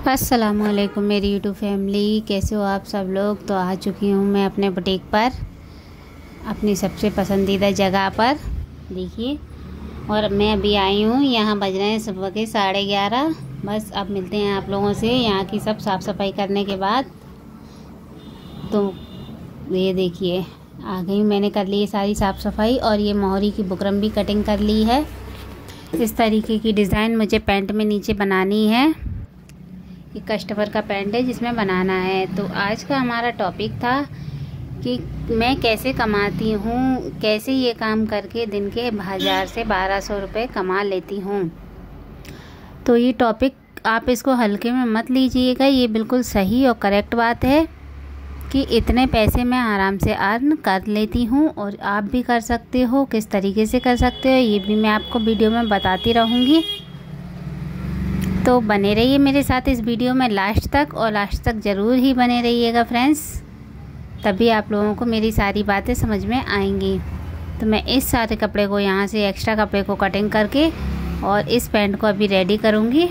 अस्सलामुअलैकुम मेरी YouTube family, कैसे हो आप सब लोग। तो आ चुकी हूँ मैं अपने बुटीक पर, अपनी सबसे पसंदीदा जगह पर। देखिए, और मैं अभी आई हूँ, यहाँ बज रहे हैं सुबह के 11:30। बस अब मिलते हैं आप लोगों से यहाँ की सब साफ़ सफाई करने के बाद। तो ये देखिए, आ गई, मैंने कर ली सारी साफ़ सफाई और ये मोहरी की बुकरम भी कटिंग कर ली है। इस तरीके की डिज़ाइन मुझे पैंट में नीचे बनानी है। ये कस्टमर का पैंट है जिसमें बनाना है। तो आज का हमारा टॉपिक था कि मैं कैसे कमाती हूँ, कैसे ये काम करके दिन के 1000 से 1200 रुपये कमा लेती हूँ। तो ये टॉपिक आप इसको हल्के में मत लीजिएगा, ये बिल्कुल सही और करेक्ट बात है कि इतने पैसे मैं आराम से अर्न कर लेती हूँ और आप भी कर सकते हो। किस तरीके से कर सकते हो ये भी मैं आपको वीडियो में बताती रहूँगी। तो बने रहिए मेरे साथ इस वीडियो में लास्ट तक, और लास्ट तक ज़रूर ही बने रहिएगा फ्रेंड्स, तभी आप लोगों को मेरी सारी बातें समझ में आएंगी। तो मैं इस सारे कपड़े को, यहाँ से एक्स्ट्रा कपड़े को कटिंग करके और इस पैंट को अभी रेडी करूँगी,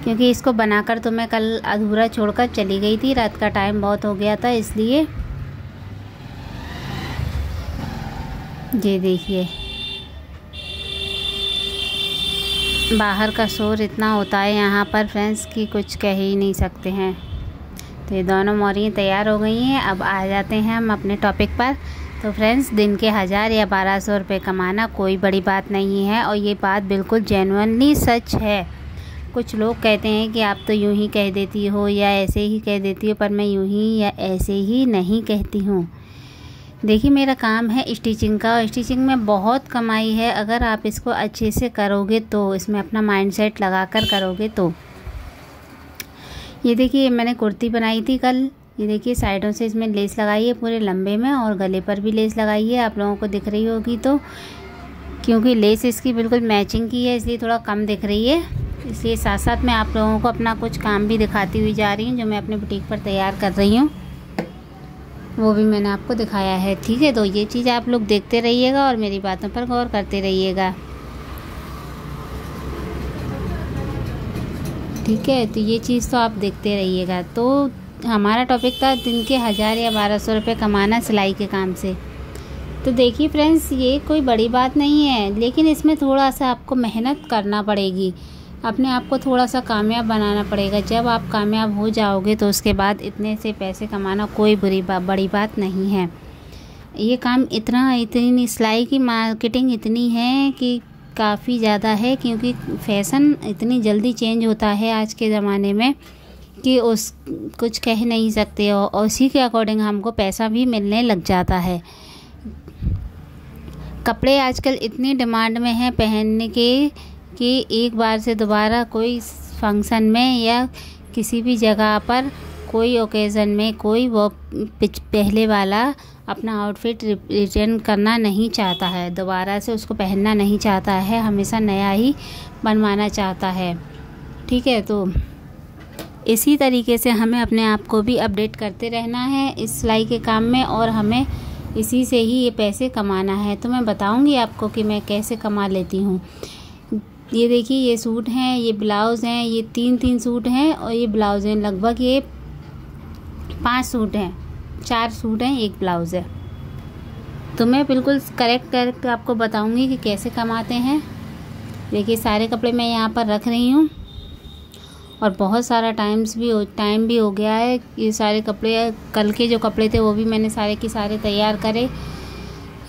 क्योंकि इसको बनाकर तो मैं कल अधूरा छोड़कर चली गई थी। रात का टाइम बहुत हो गया था इसलिए। ये देखिए, बाहर का शोर इतना होता है यहाँ पर फ्रेंड्स कि कुछ कह ही नहीं सकते हैं। तो ये दोनों मोहरियाँ तैयार हो गई हैं। अब आ जाते हैं हम अपने टॉपिक पर। तो फ्रेंड्स, दिन के 1000 या 1200 रुपये कमाना कोई बड़ी बात नहीं है, और ये बात बिल्कुल जेन्युइनली सच है। कुछ लोग कहते हैं कि आप तो यूं ही कह देती हो या ऐसे ही कह देती हो, पर मैं यूं ही या ऐसे ही नहीं कहती हूँ। देखिए, मेरा काम है स्टिचिंग का, और स्टिचिंग में बहुत कमाई है अगर आप इसको अच्छे से करोगे तो, इसमें अपना माइंडसेट लगाकर करोगे तो। ये देखिए, मैंने कुर्ती बनाई थी कल। ये देखिए, साइडों से इसमें लेस लगाई है पूरे लंबे में, और गले पर भी लेस लगाई है। आप लोगों को दिख रही होगी तो, क्योंकि लेस इसकी बिल्कुल मैचिंग की है इसलिए थोड़ा कम दिख रही है। इसलिए साथ साथ मैं आप लोगों को अपना कुछ काम भी दिखाती हुई जा रही हूँ, जो मैं अपने बुटीक पर तैयार कर रही हूँ, वो भी मैंने आपको दिखाया है। ठीक है, तो ये चीज़ आप लोग देखते रहिएगा और मेरी बातों पर गौर करते रहिएगा। ठीक है, तो ये चीज़ तो आप देखते रहिएगा। तो हमारा टॉपिक था दिन के 1000 या 1200 रुपये कमाना सिलाई के काम से। तो देखिए फ्रेंड्स, ये कोई बड़ी बात नहीं है, लेकिन इसमें थोड़ा सा आपको मेहनत करना पड़ेगी, अपने आप को थोड़ा सा कामयाब बनाना पड़ेगा। जब आप कामयाब हो जाओगे तो उसके बाद इतने से पैसे कमाना कोई बड़ी बात नहीं है। ये काम इतनी सिलाई की मार्केटिंग इतनी है कि काफ़ी ज़्यादा है, क्योंकि फैशन इतनी जल्दी चेंज होता है आज के ज़माने में कि उस कुछ कह नहीं सकते, और उसी के अकॉर्डिंग हमको पैसा भी मिलने लग जाता है। कपड़े आजकल इतनी डिमांड में हैं पहनने के कि एक बार से दोबारा कोई फंक्शन में या किसी भी जगह पर, कोई ओकेज़न में, कोई वो पहले वाला अपना आउटफिट रिटर्न करना नहीं चाहता है, दोबारा से उसको पहनना नहीं चाहता है, हमेशा नया ही बनवाना चाहता है। ठीक है, तो इसी तरीके से हमें अपने आप को भी अपडेट करते रहना है इस सिलाई के काम में, और हमें इसी से ही ये पैसे कमाना है। तो मैं बताऊंगी आपको कि मैं कैसे कमा लेती हूँ। ये देखिए, ये सूट हैं, ये ब्लाउज़ हैं, ये तीन सूट हैं, और ये ब्लाउज़ हैं। लगभग ये 5 सूट हैं, 4 सूट हैं, 1 ब्लाउज़ है। तो मैं बिल्कुल करेक्ट आपको बताऊंगी कि कैसे कमाते हैं। देखिए, सारे कपड़े मैं यहाँ पर रख रही हूँ, और बहुत सारा टाइम भी हो गया है। ये सारे कपड़े, कल के जो कपड़े थे वो भी मैंने सारे के सारे तैयार करे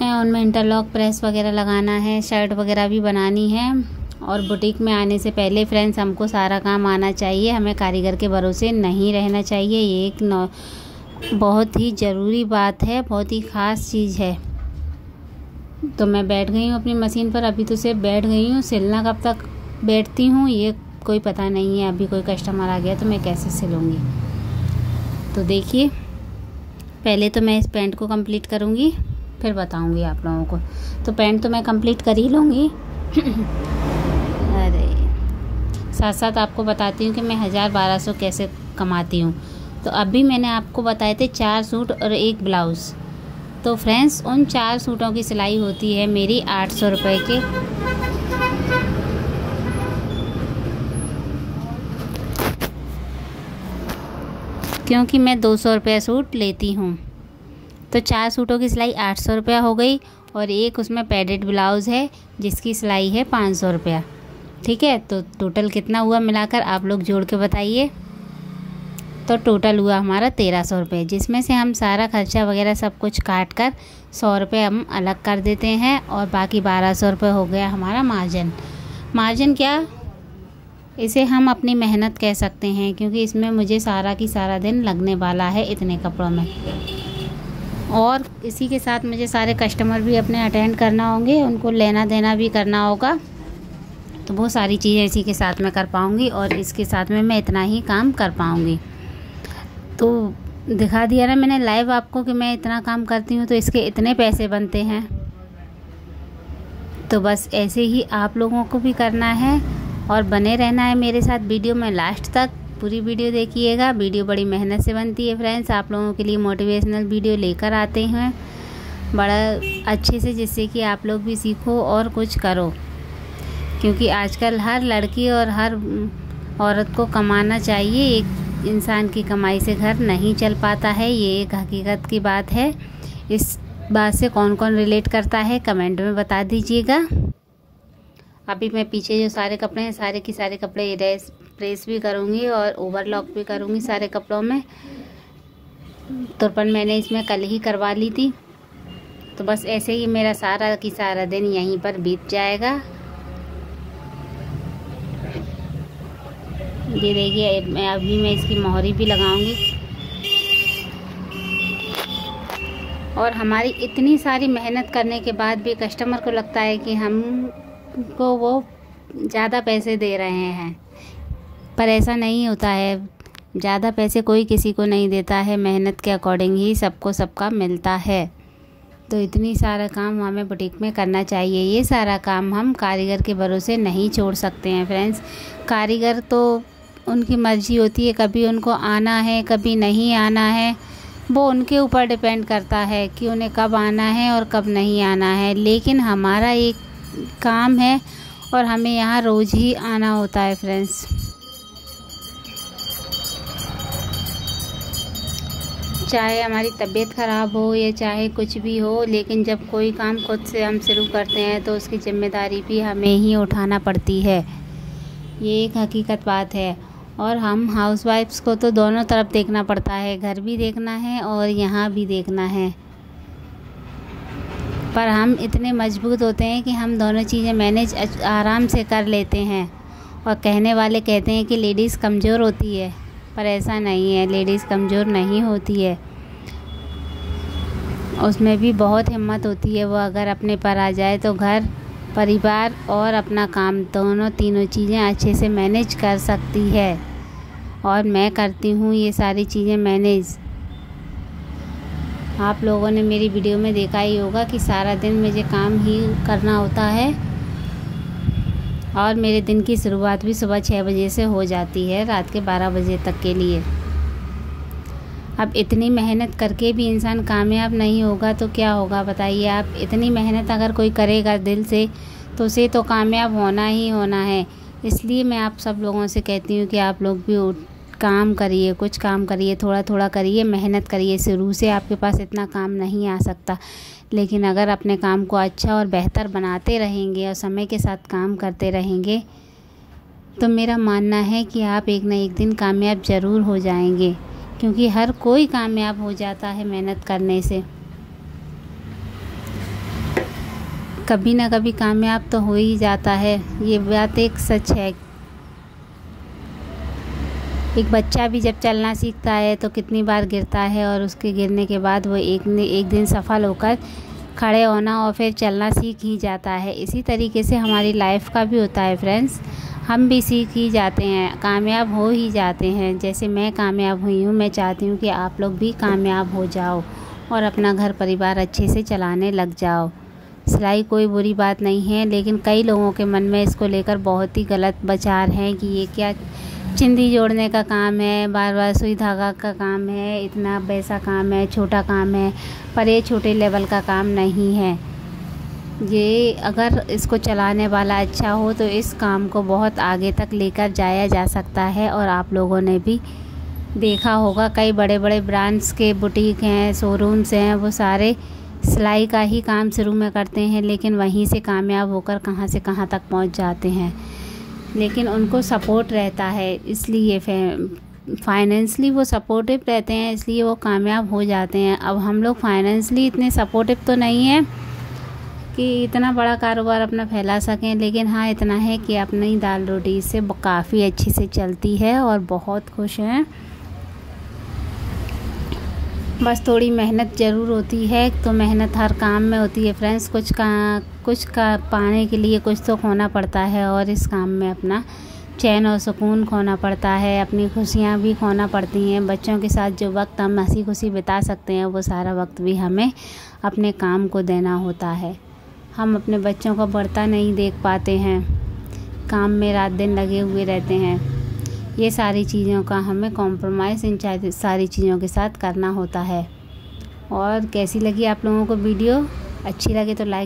हैं। उनमें इंटरलॉक प्रेस वगैरह लगाना है, शर्ट वगैरह भी बनानी है। और बुटीक में आने से पहले फ्रेंड्स, हमको सारा काम आना चाहिए, हमें कारीगर के भरोसे नहीं रहना चाहिए। ये एक बहुत ही ज़रूरी बात है, बहुत ही ख़ास चीज़ है। तो मैं बैठ गई हूँ अपनी मशीन पर, अभी तो सिर्फ बैठ गई हूँ। सिलना कब तक बैठती हूँ ये कोई पता नहीं है। अभी कोई कस्टमर आ गया तो मैं कैसे सिलूँगी। तो देखिए, पहले तो मैं इस पैंट को कंप्लीट करूँगी, फिर बताऊँगी आप लोगों को। तो पैंट तो मैं कंप्लीट कर ही लूँगी। अरे, साथ साथ आपको बताती हूँ कि मैं 1000-1200 कैसे कमाती हूँ। तो अभी मैंने आपको बताए थे 4 सूट और 1 ब्लाउज़। तो फ्रेंड्स, उन 4 सूटों की सिलाई होती है मेरी 800 रुपये के। क्योंकि मैं 200 रुपया सूट लेती हूँ। तो 4 सूटों की सिलाई 800 रुपया हो गई और एक उसमें पैडेड ब्लाउज़ है जिसकी सिलाई है 500 रुपया। ठीक है, तो टोटल कितना हुआ मिलाकर आप लोग जोड़ के बताइए। तो टोटल हुआ हमारा 1300 रुपये, जिसमें से हम सारा खर्चा वगैरह सब कुछ काट कर 100 रुपये हम अलग कर देते हैं और बाकी 1200 रुपये हो गया हमारा मार्जिन। मार्जिन क्या, इसे हम अपनी मेहनत कह सकते हैं, क्योंकि इसमें मुझे सारा की सारा दिन लगने वाला है इतने कपड़ों में। और इसी के साथ मुझे सारे कस्टमर भी अपने अटेंड करना होंगे, उनको लेना देना भी करना होगा। तो वो सारी चीज़ें इसी के साथ में कर पाऊँगी और इसके साथ में मैं इतना ही काम कर पाऊँगी। तो दिखा दिया ना मैंने लाइव आपको कि मैं इतना काम करती हूँ तो इसके इतने पैसे बनते हैं। तो बस ऐसे ही आप लोगों को भी करना है और बने रहना है मेरे साथ वीडियो में लास्ट तक। पूरी वीडियो देखिएगा, वीडियो बड़ी मेहनत से बनती है फ्रेंड्स। आप लोगों के लिए मोटिवेशनल वीडियो लेकर आते हैं बड़ा अच्छे से, जिससे कि आप लोग भी सीखो और कुछ करो। क्योंकि आजकल हर लड़की और हर औरत को कमाना चाहिए, एक इंसान की कमाई से घर नहीं चल पाता है, ये एक हकीकत की बात है। इस बात से कौन कौन रिलेट करता है कमेंट में बता दीजिएगा। अभी मैं पीछे जो सारे कपड़े हैं सारे के सारे कपड़े प्रेस भी करूँगी और ओवरलॉक भी करूँगी सारे कपड़ों में। तुरपन मैंने इसमें कल ही करवा ली थी। तो बस ऐसे ही मेरा सारा की सारा दिन यहीं पर बीत जाएगा। ये देखिए अभी मैं इसकी मोहरी भी लगाऊंगी। और हमारी इतनी सारी मेहनत करने के बाद भी कस्टमर को लगता है कि हमको वो ज़्यादा पैसे दे रहे हैं, पर ऐसा नहीं होता है। ज़्यादा पैसे कोई किसी को नहीं देता है, मेहनत के अकॉर्डिंग ही सबको सबका मिलता है। तो इतनी सारा काम हमें बुटीक में करना चाहिए। ये सारा काम हम कारीगर के भरोसे नहीं छोड़ सकते हैं फ्रेंड्स। कारीगर तो उनकी मर्ज़ी होती है, कभी उनको आना है कभी नहीं आना है, वो उनके ऊपर डिपेंड करता है कि उन्हें कब आना है और कब नहीं आना है। लेकिन हमारा एक काम है और हमें यहाँ रोज़ ही आना होता है फ्रेंड्स। चाहे हमारी तबीयत ख़राब हो या चाहे कुछ भी हो, लेकिन जब कोई काम खुद से हम शुरू करते हैं तो उसकी जिम्मेदारी भी हमें ही उठाना पड़ती है। ये एक हकीकत बात है। और हम हाउसवाइफ्स को तो दोनों तरफ देखना पड़ता है, घर भी देखना है और यहाँ भी देखना है। पर हम इतने मजबूत होते हैं कि हम दोनों चीज़ें मैनेज आराम से कर लेते हैं। और कहने वाले कहते हैं कि लेडीज़ कमज़ोर होती है, पर ऐसा नहीं है, लेडीज़ कमज़ोर नहीं होती है। उसमें भी बहुत हिम्मत होती है। वो अगर अपने पर आ जाए तो घर परिवार और अपना काम दोनों तीनों चीज़ें अच्छे से मैनेज कर सकती है। और मैं करती हूँ ये सारी चीज़ें मैनेज। आप लोगों ने मेरी वीडियो में देखा ही होगा कि सारा दिन मुझे काम ही करना होता है और मेरे दिन की शुरुआत भी सुबह 6 बजे से हो जाती है रात के 12 बजे तक के लिए। अब इतनी मेहनत करके भी इंसान कामयाब नहीं होगा तो क्या होगा बताइए आप। इतनी मेहनत अगर कोई करेगा दिल से तो उसे तो कामयाब होना ही होना है। इसलिए मैं आप सब लोगों से कहती हूँ कि आप लोग भी काम करिए, कुछ काम करिए, थोड़ा थोड़ा करिए, मेहनत करिए। शुरू से आपके पास इतना काम नहीं आ सकता, लेकिन अगर अपने काम को अच्छा और बेहतर बनाते रहेंगे और समय के साथ काम करते रहेंगे तो मेरा मानना है कि आप एक न एक दिन कामयाब ज़रूर हो जाएंगे। क्योंकि हर कोई कामयाब हो जाता है मेहनत करने से। कभी ना कभी कामयाब तो हो ही जाता है, ये बात एक सच है। एक बच्चा भी जब चलना सीखता है तो कितनी बार गिरता है और उसके गिरने के बाद वो एक दिन सफल होकर खड़े होना और फिर चलना सीख ही जाता है। इसी तरीके से हमारी लाइफ का भी होता है फ्रेंड्स। हम भी सीख ही जाते हैं, कामयाब हो ही जाते हैं। जैसे मैं कामयाब हुई हूँ, मैं चाहती हूँ कि आप लोग भी कामयाब हो जाओ और अपना घर परिवार अच्छे से चलाने लग जाओ। सिलाई कोई बुरी बात नहीं है, लेकिन कई लोगों के मन में इसको लेकर बहुत ही गलत विचार हैं कि ये क्या चिंदी जोड़ने का काम है, बार बार सुई धागा का काम है, इतना वैसा काम है, छोटा काम है। पर ये छोटे लेवल का काम नहीं है। ये अगर इसको चलाने वाला अच्छा हो तो इस काम को बहुत आगे तक लेकर जाया जा सकता है। और आप लोगों ने भी देखा होगा, कई बड़े बड़े ब्रांड्स के बुटीक हैं, शोरूम्स हैं, वो सारे सिलाई का ही काम शुरू में करते हैं, लेकिन वहीं से कामयाब होकर कहाँ से कहाँ तक पहुंच जाते हैं। लेकिन उनको सपोर्ट रहता है, इसलिए फाइनेंशली वो सपोर्टिव रहते हैं, इसलिए वो कामयाब हो जाते हैं। अब हम लोग फाइनेंशली इतने सपोर्टिव तो नहीं हैं कि इतना बड़ा कारोबार अपना फैला सकें, लेकिन हाँ इतना है कि अपनी दाल रोटी से काफ़ी अच्छी से चलती है और बहुत खुश हैं। बस थोड़ी मेहनत ज़रूर होती है, तो मेहनत हर काम में होती है फ्रेंड्स। कुछ का पाने के लिए कुछ तो खोना पड़ता है, और इस काम में अपना चैन और सुकून खोना पड़ता है, अपनी खुशियाँ भी खोना पड़ती हैं। बच्चों के साथ जो वक्त हम हंसी खुशी बिता सकते हैं, वो सारा वक्त भी हमें अपने काम को देना होता है। हम अपने बच्चों को बढ़ता नहीं देख पाते हैं, काम में रात दिन लगे हुए रहते हैं। ये सारी चीज़ों का हमें कॉम्प्रोमाइज़ इन सारी चीज़ों के साथ करना होता है। और कैसी लगी आप लोगों को वीडियो? अच्छी लगे तो लाइक